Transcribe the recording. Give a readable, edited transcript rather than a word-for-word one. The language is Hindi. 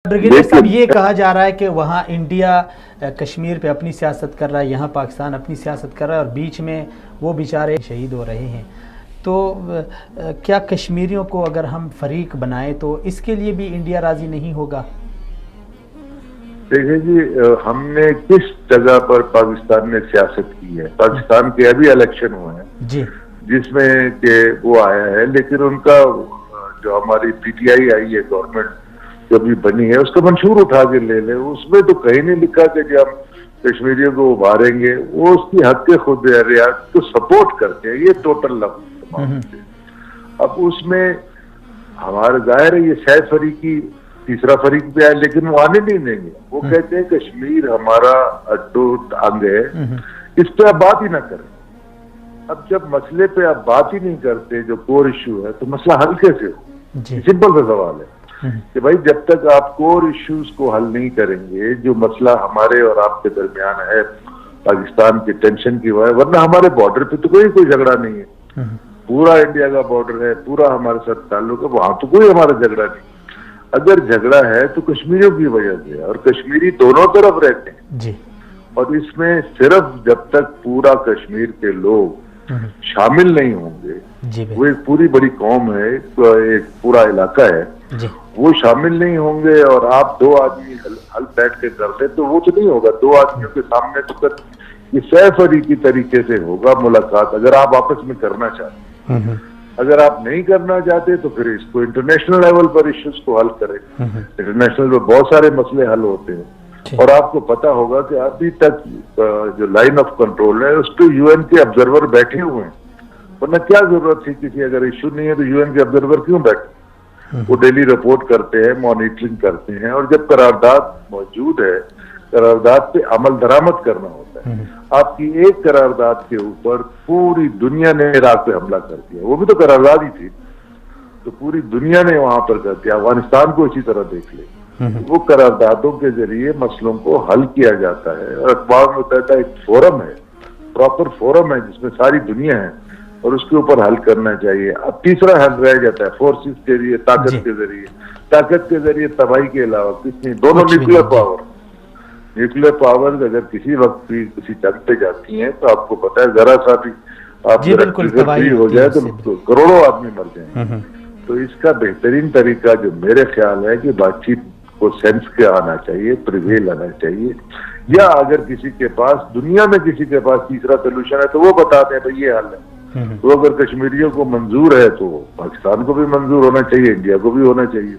ब्रिगेडियर साहब, ये कहा जा रहा है कि वहाँ इंडिया कश्मीर पे अपनी सियासत कर रहा है, यहाँ पाकिस्तान अपनी सियासत कर रहा है और बीच में वो बेचारे शहीद हो रहे हैं। तो क्या कश्मीरियों को अगर हम फरीक बनाएं तो इसके लिए भी इंडिया राजी नहीं होगा? देखिए जी, हमने किस जगह पर पाकिस्तान ने सियासत की है? पाकिस्तान के अभी इलेक्शन हुए हैं जी, जिसमें के वो आया है, लेकिन उनका जो हमारी पीटीआई आई है गवर्नमेंट जो भी बनी है उसका मंशूर उठा के ले ले। उसमें तो कहीं नहीं लिखा कि हम कश्मीरियों को उभारेंगे, वो उसकी हक के खुद रियासत को सपोर्ट करते हैं, ये टोटल लफ्ज। अब उसमें हमारा जाहिर है ये सैफ फरीकी तीसरा फरीक पे आए, लेकिन वो आने नहीं देंगे। वो कहते हैं कश्मीर हमारा अटूट अंग है, इस पे आप बात ही ना करें। अब जब मसले पे आप बात ही नहीं करते जो कोर इश्यू है, तो मसला हल कैसे हो? सिंपल सा सवाल है कि भाई जब तक आप कोर इश्यूज को हल नहीं करेंगे, जो मसला हमारे और आपके दरमियान है पाकिस्तान के टेंशन की वजह, वरना हमारे बॉर्डर पे तो कोई झगड़ा नहीं है, पूरा इंडिया का बॉर्डर है, पूरा हमारे साथ ताल्लुक है, वहां तो कोई हमारा झगड़ा नहीं। अगर झगड़ा है तो कश्मीरियों की वजह से, और कश्मीरी दोनों तरफ रहते हैं जी। और इसमें सिर्फ जब तक पूरा कश्मीर के लोग शामिल नहीं होंगे, वो एक पूरी बड़ी कौम है, एक पूरा इलाका है जी, वो शामिल नहीं होंगे और आप दो आदमी हल बैठ के करते तो वो तो नहीं होगा। दो आदमियों के सामने तो कर ये सैफ फरीकी तरीके से होगा मुलाकात, अगर आप आपस में करना चाहते। अगर आप नहीं करना चाहते तो फिर इसको इंटरनेशनल लेवल पर इश्यूज को हल करें। इंटरनेशनल पे बहुत सारे मसले हल होते हैं और आपको पता होगा कि अभी तक जो लाइन ऑफ कंट्रोल है उस पर यूएन के ऑब्जर्वर बैठे हुए हैं, वरना क्या जरूरत थी किसी, अगर इश्यू नहीं है तो यूएन के ऑब्जर्वर क्यों बैठे? वो डेली रिपोर्ट करते हैं, मॉनिटरिंग करते हैं, और जब करारदाद मौजूद है, करारदाद पे अमल दरामद करना होता है। आपकी एक करारदाद के ऊपर पूरी दुनिया ने इराक पे हमला कर दिया, वो भी तो करारदाद ही थी, तो पूरी दुनिया ने वहां पर कर दिया। अफगानिस्तान को इसी तरह देख ले। वो करारदादों के जरिए मसलों को हल किया जाता है और अखबार मुत्तहिदा एक फोरम है, प्रॉपर फोरम है जिसमें सारी दुनिया है और उसके ऊपर हल करना चाहिए। अब तीसरा हल रह जाता है फोर्सेस के जरिए, ताकत के जरिए। ताकत के जरिए तबाही के अलावा कुछ नहीं। दोनों न्यूक्लियर पावर, न्यूक्लियर पावर अगर किसी वक्त भी किसी जंग पे जाती हैं तो आपको पता है जरा सा भी आप फ्री हो जाए तो करोड़ों आदमी मर जाएंगे। तो इसका बेहतरीन तरीका जो मेरे ख्याल है कि बातचीत को सेंस के आना चाहिए, प्रिवेल आना चाहिए, या अगर किसी के पास दुनिया में किसी के पास तीसरा सोल्यूशन है तो वो बताते हैं भाई ये हल है। तो अगर कश्मीरियों को मंजूर है तो पाकिस्तान को भी मंजूर होना चाहिए, इंडिया को भी होना चाहिए।